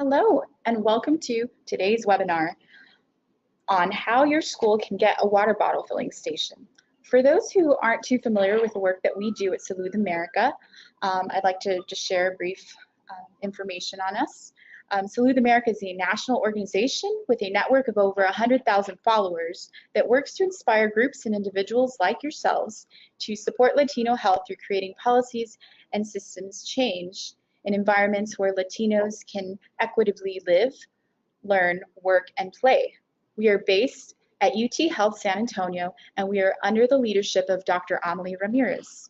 Hello, and welcome to today's webinar on how your school can get a water bottle filling station. For those who aren't too familiar with the work that we do at Salud America, I'd like to just share a brief information on us. Salud America is a national organization with a network of over 100,000 followers that works to inspire groups and individuals like yourselves to support Latino health through creating policies and systems change in environments where Latinos can equitably live, learn, work, and play. We are based at UT Health San Antonio, and we are under the leadership of Dr. Amelie Ramirez.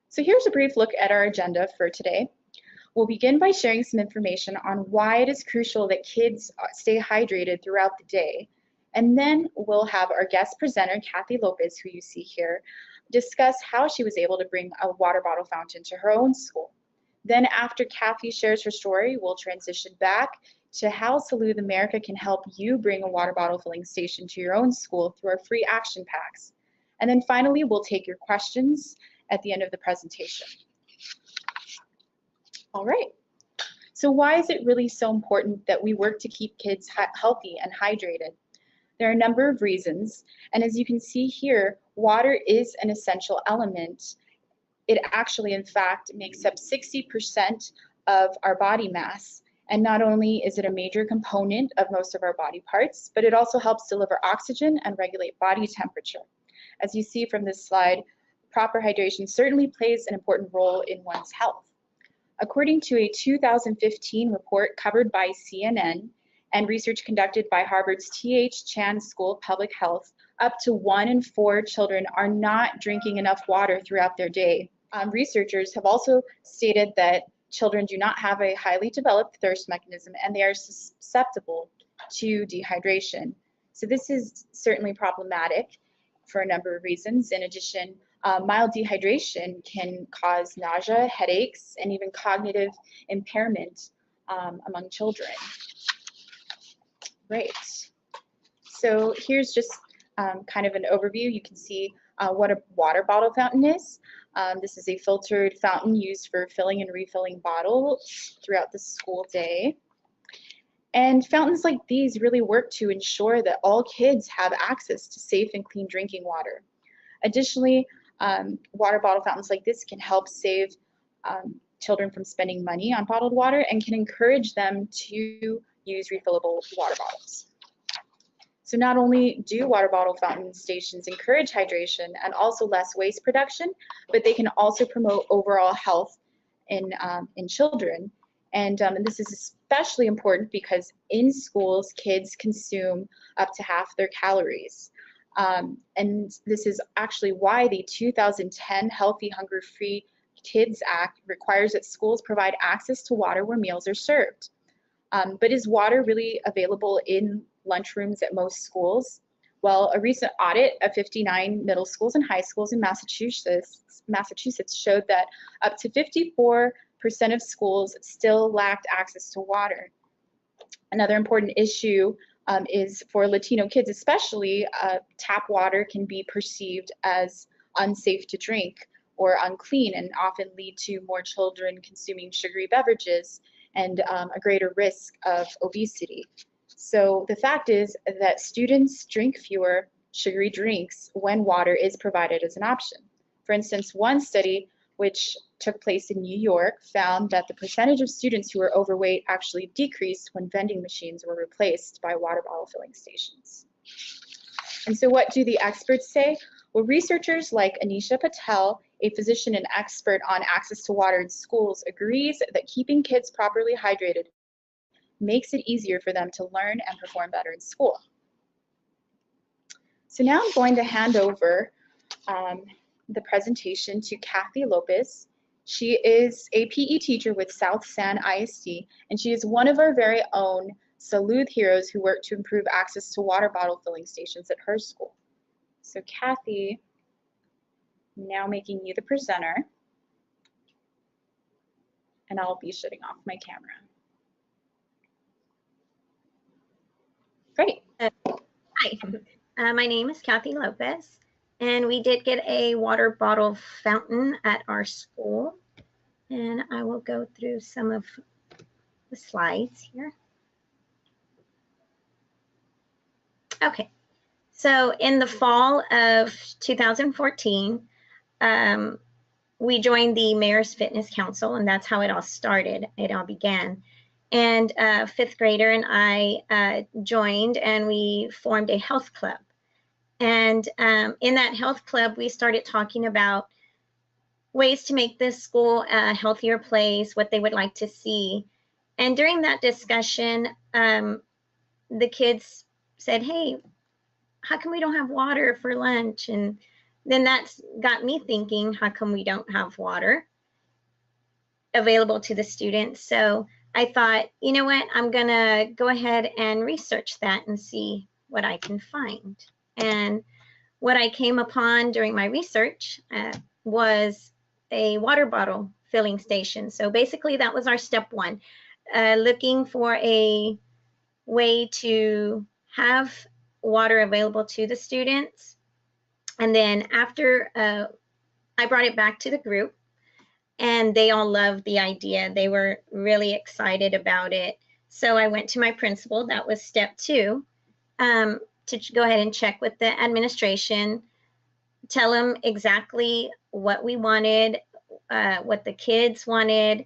So here's a brief look at our agenda for today. We'll begin by sharing some information on why it is crucial that kids stay hydrated throughout the day. And then we'll have our guest presenter, Kathy Lopez, who you see here, discuss how she was able to bring a water bottle fountain to her own school. Then after Kathy shares her story, we'll transition back to how Salud America can help you bring a water bottle filling station to your own school through our free action packs. And then finally, we'll take your questions at the end of the presentation. All right, so why is it really so important that we work to keep kids healthy and hydrated? There are a number of reasons, and as you can see here, water is an essential element. It actually, in fact, makes up 60% of our body mass, and not only is it a major component of most of our body parts, but it also helps deliver oxygen and regulate body temperature. As you see from this slide, proper hydration certainly plays an important role in one's health. According to a 2015 report covered by CNN, and research conducted by Harvard's T.H. Chan School of Public Health, up to 1 in 4 children are not drinking enough water throughout their day. Researchers have also stated that children do not have a highly developed thirst mechanism and they are susceptible to dehydration. So this is certainly problematic for a number of reasons. In addition, mild dehydration can cause nausea, headaches, and even cognitive impairment among children. Great. So here's just kind of an overview. You can see what a water bottle fountain is. This is a filtered fountain used for filling and refilling bottles throughout the school day. And fountains like these really work to ensure that all kids have access to safe and clean drinking water. Additionally, water bottle fountains like this can help save children from spending money on bottled water and can encourage them to use refillable water bottles. So not only do water bottle fountain stations encourage hydration and also less waste production, but they can also promote overall health in children. And this is especially important because in schools, kids consume up to half their calories. And this is actually why the 2010 Healthy Hunger Free Kids Act requires that schools provide access to water where meals are served. But is water really available in lunchrooms at most schools? Well, a recent audit of 59 middle schools and high schools in Massachusetts showed that up to 54% of schools still lacked access to water. Another important issue is for Latino kids especially, tap water can be perceived as unsafe to drink or unclean and often lead to more children consuming sugary beverages and a greater risk of obesity. So the fact is that students drink fewer sugary drinks when water is provided as an option. For instance, one study which took place in New York found that the percentage of students who were overweight actually decreased when vending machines were replaced by water bottle filling stations. And so what do the experts say? Well, researchers like Anisha Patel, a physician and expert on access to water in schools, agrees that keeping kids properly hydrated makes it easier for them to learn and perform better in school. So now I'm going to hand over the presentation to Kathy Lopez. She is a PE teacher with South San ISD, and she is one of our very own Salud heroes who work to improve access to water bottle filling stations at her school. So Kathy, now making you the presenter, and I'll be shutting off my camera. Great. Hi, my name is Kathy Lopez, and we did get a water bottle fountain at our school. And I will go through some of the slides here. Okay, so in the fall of 2014, we joined the Mayor's Fitness Council, and that's how it all started. It all began. And a fifth grader and I joined, and we formed a health club. And in that health club, we started talking about ways to make this school a healthier place, what they would like to see. And during that discussion, the kids said, hey, how come we don't have water for lunch? And then that's got me thinking, how come we don't have water available to the students? So I thought, you know what, I'm gonna go ahead and research that and see what I can find. And what I came upon during my research was a water bottle filling station. So basically that was our step one, looking for a way to have water available to the students. And then after I brought it back to the group, and they all loved the idea. They were really excited about it. So I went to my principal, that was step two, to go ahead and check with the administration, tell them exactly what we wanted, what the kids wanted,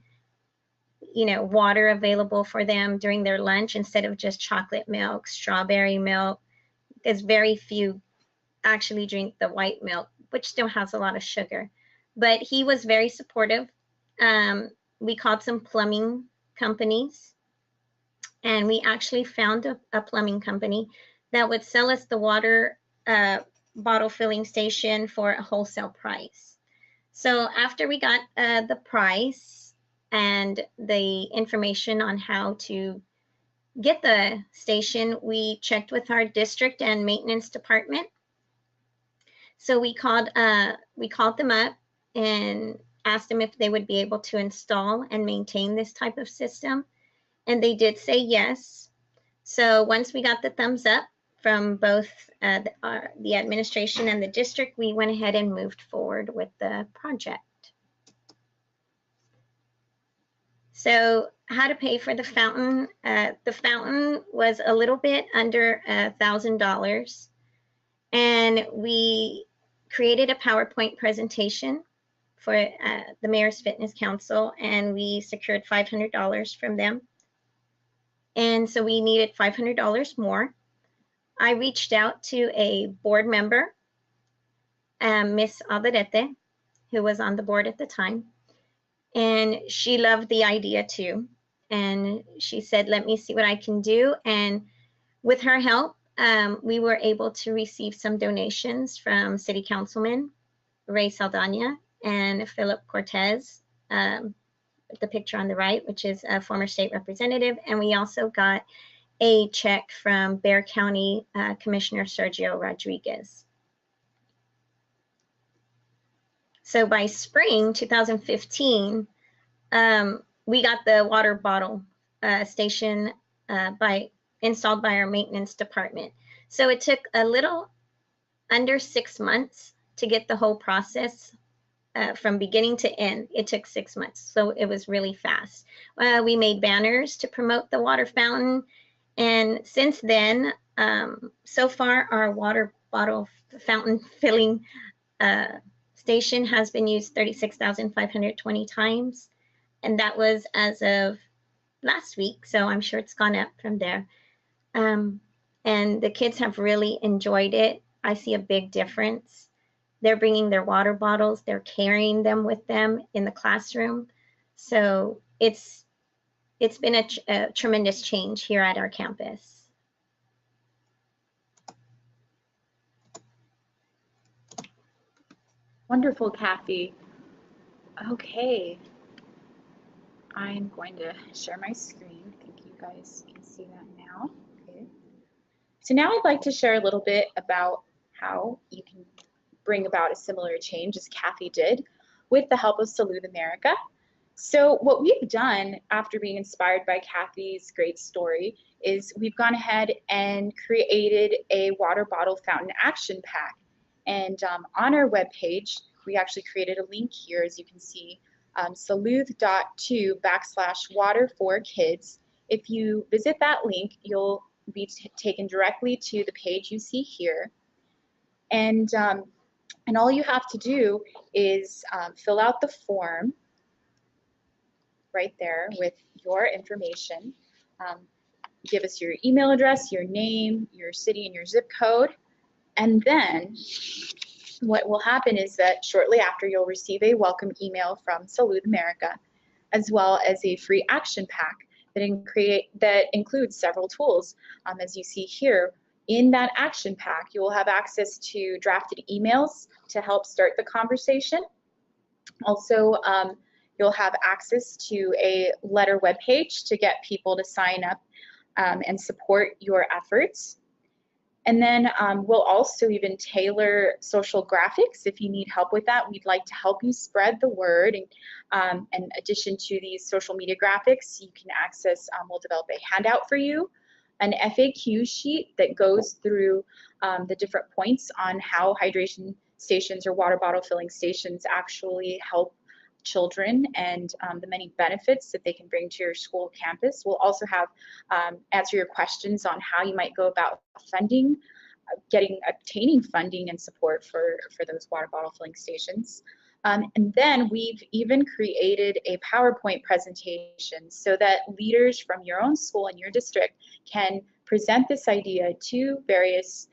you know, water available for them during their lunch instead of just chocolate milk, strawberry milk, because very few actually drink the white milk, which still has a lot of sugar. But he was very supportive. We called some plumbing companies, and we actually found a plumbing company that would sell us the water bottle filling station for a wholesale price. So after we got the price and the information on how to get the station, we checked with our district and maintenance department. So we called them up and asked them if they would be able to install and maintain this type of system, and they did say yes. So once we got the thumbs up from both the administration and the district, we went ahead and moved forward with the project. So how to pay for the fountain? The fountain was a little bit under $1,000, and we created a PowerPoint presentation for the Mayor's Fitness Council, and we secured $500 from them. And so we needed $500 more. I reached out to a board member, Miss Alderete, who was on the board at the time, and she loved the idea too. And she said, let me see what I can do. And with her help, we were able to receive some donations from City Councilman Ray Saldana and Philip Cortez, the picture on the right, which is a former state representative. And we also got a check from Bexar County Commissioner Sergio Rodriguez. So by spring 2015, we got the water bottle station installed by our maintenance department. So it took a little under 6 months to get the whole process from beginning to end. It took 6 months, so it was really fast. We made banners to promote the water fountain, and since then, so far our water bottle fountain filling station has been used 36,520 times, and that was as of last week, so I'm sure it's gone up from there. And the kids have really enjoyed it. I see a big difference. They're bringing their water bottles, they're carrying them with them in the classroom. So it's been a tremendous change here at our campus. Wonderful, Kathy. Okay. I'm going to share my screen. I think you guys can see that now. Okay. So now I'd like to share a little bit about how you can bring about a similar change as Kathy did with the help of Salud America. So what we've done after being inspired by Kathy's great story is we've gone ahead and created a water bottle fountain action pack. And on our webpage, we actually created a link here, as you can see, salud.to/water4kids. If you visit that link, you'll be taken directly to the page you see here. And all you have to do is fill out the form right there with your information. Give us your email address, your name, your city, and your zip code. And then what will happen is that shortly after, you'll receive a welcome email from Salud America, as well as a free action pack that includes several tools. As you see here, in that action pack, you will have access to drafted emails to help start the conversation. Also, you'll have access to a letter webpage to get people to sign up and support your efforts. And then we'll also even tailor social graphics if you need help with that. We'd like to help you spread the word. And in addition to these social media graphics, you can access, we'll develop a handout for you, an FAQ sheet that goes through the different points on how hydration stations or water bottle filling stations actually help children and the many benefits that they can bring to your school campus. We'll also have answer your questions on how you might go about funding, obtaining funding and support for those water bottle filling stations. And then we've even created a PowerPoint presentation so that leaders from your own school and your district can present this idea to various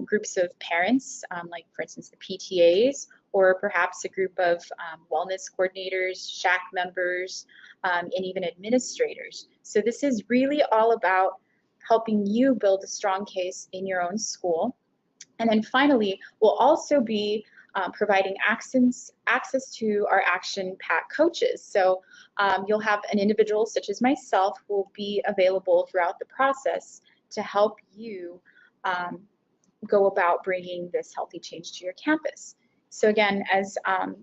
groups of parents, like for instance the PTAs, or perhaps a group of wellness coordinators, SHAC members, and even administrators. So this is really all about helping you build a strong case in your own school. And then finally, we'll also be providing access to our action pack coaches. So you'll have an individual such as myself who will be available throughout the process to help you go about bringing this healthy change to your campus. So again, as I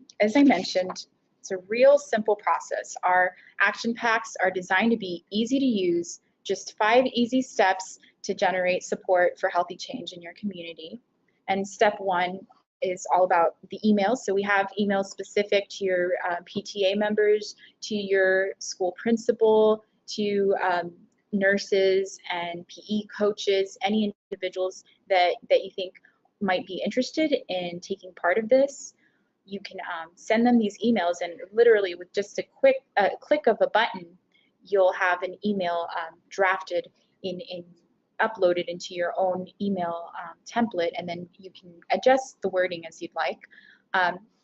mentioned, it's a real simple process. Our action packs are designed to be easy to use, just 5 easy steps to generate support for healthy change in your community. And step 1 is all about the emails. So we have emails specific to your PTA members, to your school principal, to nurses and PE coaches, any individuals that you think might be interested in taking part of this. You can send them these emails, and literally with just a quick click of a button, you'll have an email drafted uploaded into your own email template, and then you can adjust the wording as you'd like.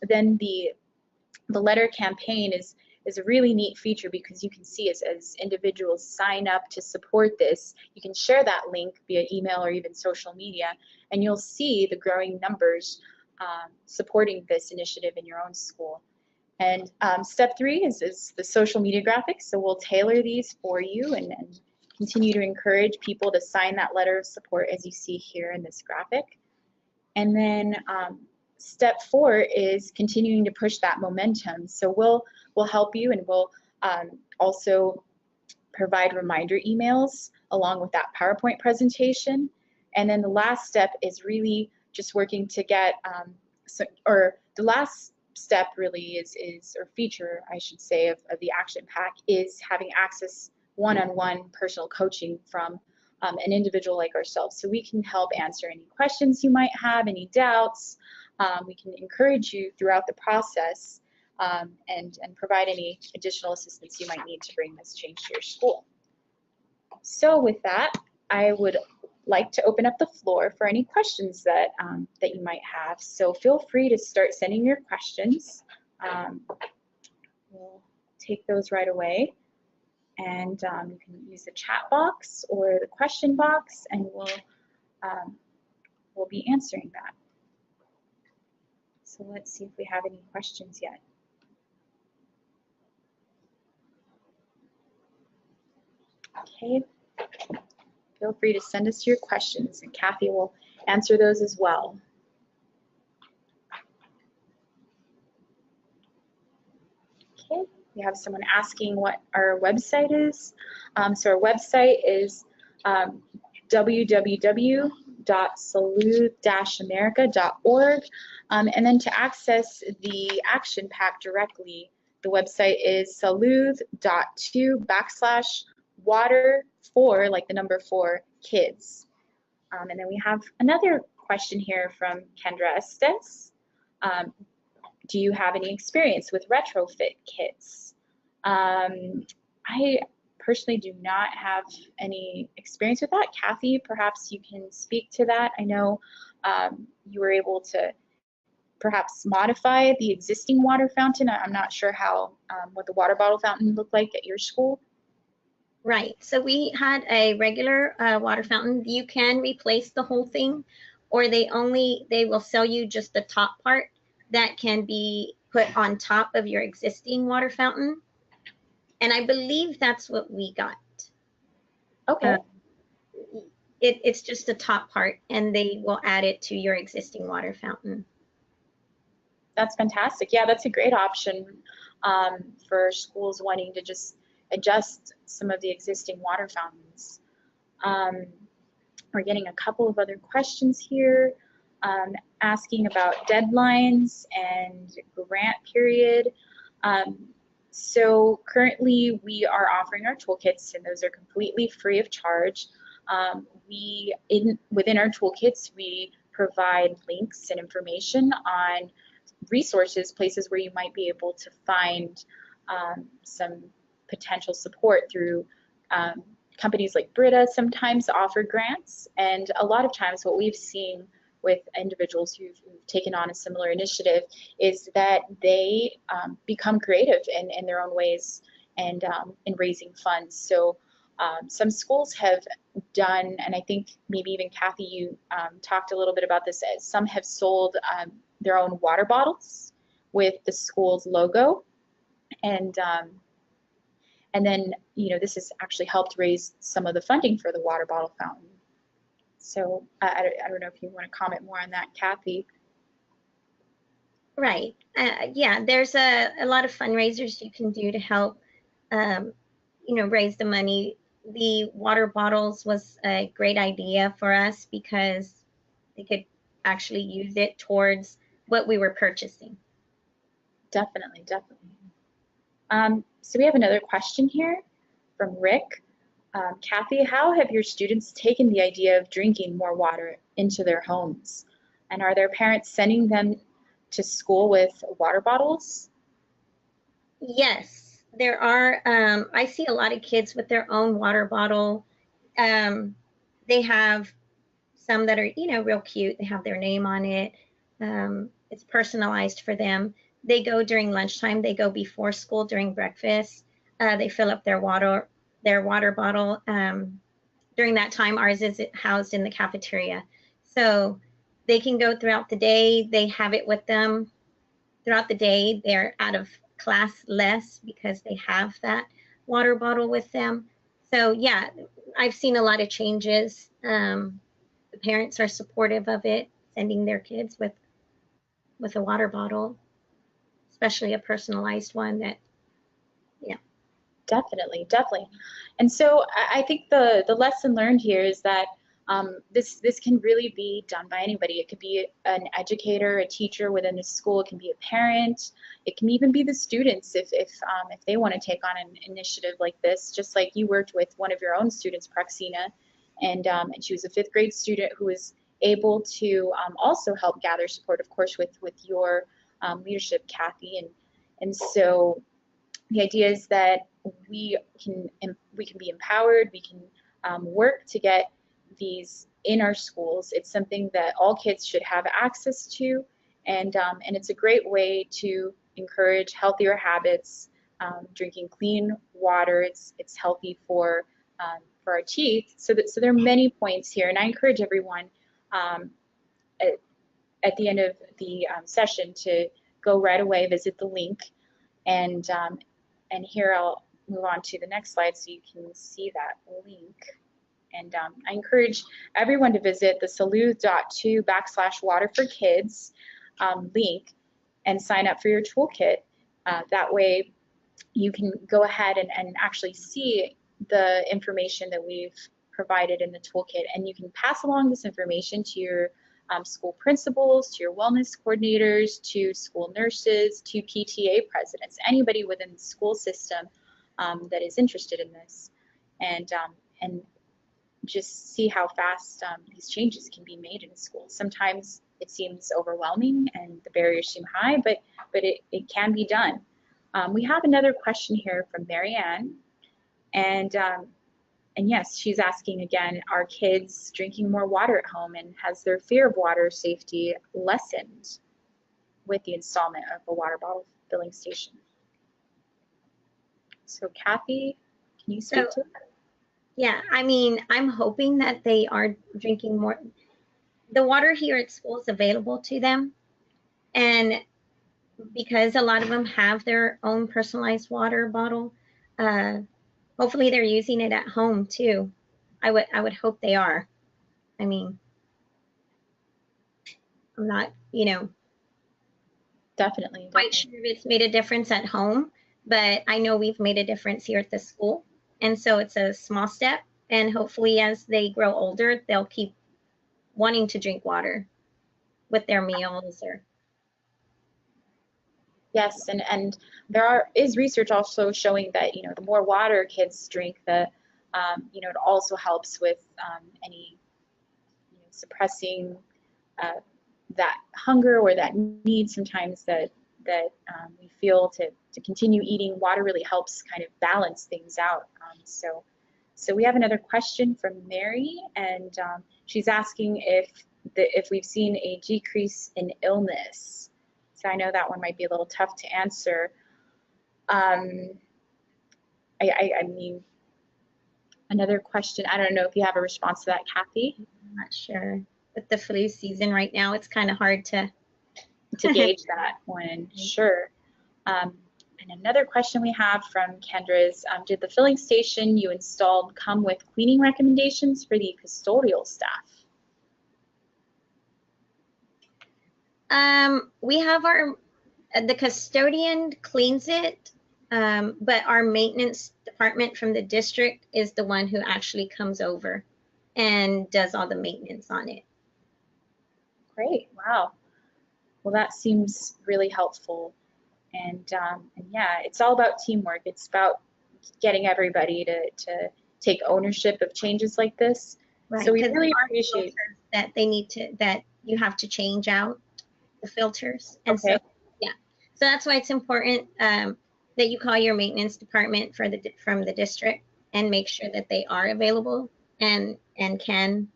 Then the letter campaign is a really neat feature, because you can see as individuals sign up to support this, you can share that link via email or even social media, and you'll see the growing numbers supporting this initiative in your own school. And step 3 is the social media graphics. So we'll tailor these for you and continue to encourage people to sign that letter of support as you see here in this graphic. And then step 4 is continuing to push that momentum. So we'll help you, and we'll also provide reminder emails along with that PowerPoint presentation. And then the last step is really just working to get, the last step really or feature, I should say, of the action pack is having access one-on-one personal coaching from an individual like ourselves. So we can help answer any questions you might have, any doubts. We can encourage you throughout the process and provide any additional assistance you might need to bring this change to your school. So with that, I would like to open up the floor for any questions that you might have. So feel free to start sending your questions. We'll take those right away. And you can use the chat box or the question box, and we'll be answering that. So let's see if we have any questions yet. Okay, feel free to send us your questions, and Kathy will answer those as well. Okay, we have someone asking what our website is. So our website is www.salud-america.org. And then to access the action pack directly, The website is salud.2/water4, like the number 4, kids. And then we have another question here from Kendra Estes. Do you have any experience with retrofit kits? I personally do not have any experience with that. Kathy, perhaps you can speak to that. I know you were able to perhaps modify the existing water fountain. I'm not sure how what the water bottle fountain looked like at your school. Right. So we had a regular water fountain. You can replace the whole thing, or they will sell you just the top part that can be put on top of your existing water fountain. And I believe that's what we got. Okay. It's just the top part, and they will add it to your existing water fountain. That's fantastic. Yeah, that's a great option for schools wanting to just adjust some of the existing water fountains. We're getting a couple of other questions here asking about deadlines and grant period. So currently we are offering our toolkits, and those are completely free of charge. Within our toolkits, we provide links and information on resources, places where you might be able to find some potential support through companies like Brita sometimes offer grants, and a lot of times what we've seen with individuals who've taken on a similar initiative is that they become creative in their own ways and in raising funds. So some schools have done, and I think maybe even Kathy, you talked a little bit about this, as some have sold their own water bottles with the school's logo, and then this has actually helped raise some of the funding for the water bottle fountain. So I don't know if you want to comment more on that, Kathy. Right. Yeah, there's a lot of fundraisers you can do to help raise the money. The water bottles was a great idea for us because they could actually use it towards what we were purchasing. Definitely, definitely. So we have another question here from Rick. Kathy, how have your students taken the idea of drinking more water into their homes? And are their parents sending them to school with water bottles? Yes, there are. I see a lot of kids with their own water bottle. They have some that are, real cute. They have their name on it. It's personalized for them. They go during lunchtime. They go before school during breakfast. They fill up their water bottle. During that time, ours is housed in the cafeteria. So they can go throughout the day. They have it with them throughout the day. They're out of class less because they have that water bottle with them. So yeah, I've seen a lot of changes. The parents are supportive of it, sending their kids with a water bottle, especially a personalized one that, yeah. Definitely, definitely. And so I think the lesson learned here is that this can really be done by anybody. It could be an educator, a teacher within the school. It can be a parent. It can even be the students if they want to take on an initiative like this. Just like you worked with one of your own students, Praxina, and she was a 5th grade student who was able to also help gather support, of course, with your leadership, Kathy, and so the idea is that we can be empowered. We can work to get these in our schools. It's something that all kids should have access to, and it's a great way to encourage healthier habits. Drinking clean water, it's healthy for our teeth. So there are many points here, and I encourage everyone at the end of the session to go right away, visit the link, and here I'll move on to the next slide so you can see that link. And I encourage everyone to visit the salud.2/water4kids link and sign up for your toolkit. That way you can go ahead and actually see the information that we've provided in the toolkit, and you can pass along this information to your school principals, to your wellness coordinators, to school nurses, to PTA presidents, anybody within the school system that is interested in this, and just see how fast these changes can be made in a school. Sometimes it seems overwhelming and the barriers seem high, but it can be done. We have another question here from Marianne, and yes, she's asking again, are kids drinking more water at home, and has their fear of water safety lessened with the installment of a water bottle filling station? So Kathy, can you speak to that? Yeah, I mean, I'm hoping that they are drinking more. The water here at school is available to them, and because a lot of them have their own personalized water bottle, hopefully they're using it at home too. I would hope they are. I mean, I'm not, Definitely. quite sure if it's made a difference at home, but I know we've made a difference here at the school. And so it's a small step. And hopefully as they grow older, they'll keep wanting to drink water with their meals or. Yes, and is research also showing that the more water kids drink, it also helps with any suppressing that hunger or that need sometimes that we feel to continue eating. Water really helps kind of balance things out. So we have another question from Mary, and she's asking if we've seen a decrease in illness. So I know that one might be a little tough to answer. I mean, another question, I don't know if you have a response to that, Kathy? I'm not sure. With the flu season right now, it's kind of hard to gauge that one, sure. And another question we have from Kendra is, did the filling station you installed come with cleaning recommendations for the custodial staff? We have the custodian cleans it, but our maintenance department from the district is the one who actually comes over and does all the maintenance on it. Great, wow. Well, that seems really helpful. And yeah, it's all about teamwork. It's about getting everybody to take ownership of changes like this. Right, so we really appreciate that that you have to change out the filters. And okay. So, yeah, so that's why it's important that you call your maintenance department from the district and make sure that they are available and can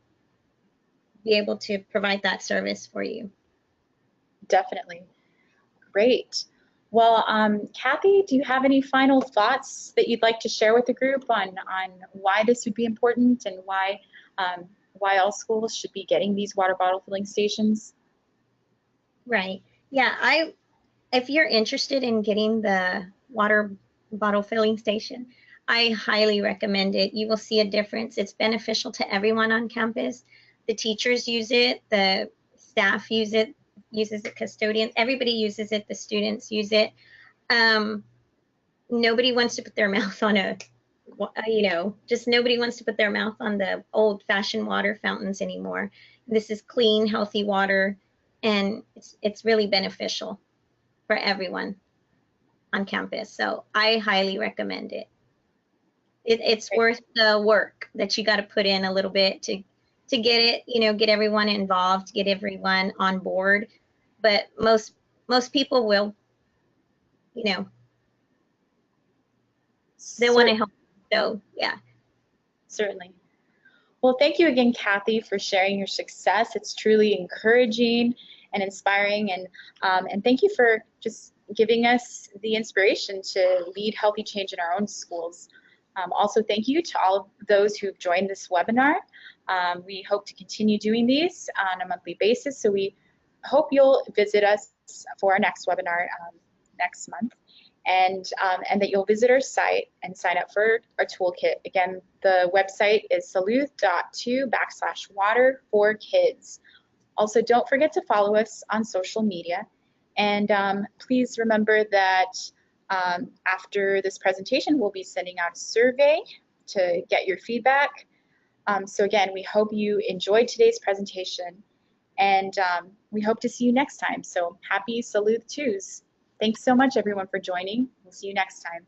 be able to provide that service for you. Definitely. Great. Well, Kathy, do you have any final thoughts that you'd like to share with the group on why this would be important and why all schools should be getting these water bottle filling stations? Right. Yeah. If you're interested in getting the water bottle filling station, I highly recommend it. You will see a difference. It's beneficial to everyone on campus. The teachers use it, the staff uses it, custodians, everybody uses it, the students use it. Nobody wants to put their mouth on just nobody wants to put their mouth on the old-fashioned water fountains anymore. This is clean, healthy water, and it's really beneficial for everyone on campus. So I highly recommend it. It's worth the work that you got to put in a little bit to get it, get everyone involved, get everyone on board. But most people will, they want to help. So yeah. Certainly. Well, thank you again, Kathy, for sharing your success. It's truly encouraging and inspiring, and thank you for just giving us the inspiration to lead healthy change in our own schools. Also, thank you to all of those who've joined this webinar. We hope to continue doing these on a monthly basis, so we hope you'll visit us for our next webinar next month, and that you'll visit our site and sign up for our toolkit. Again, the website is salud.to/water for kids. Also, don't forget to follow us on social media, and please remember that after this presentation, we'll be sending out a survey to get your feedback. So again, we hope you enjoyed today's presentation, and we hope to see you next time. So happy Salute Tues. Thanks so much, everyone, for joining. We'll see you next time.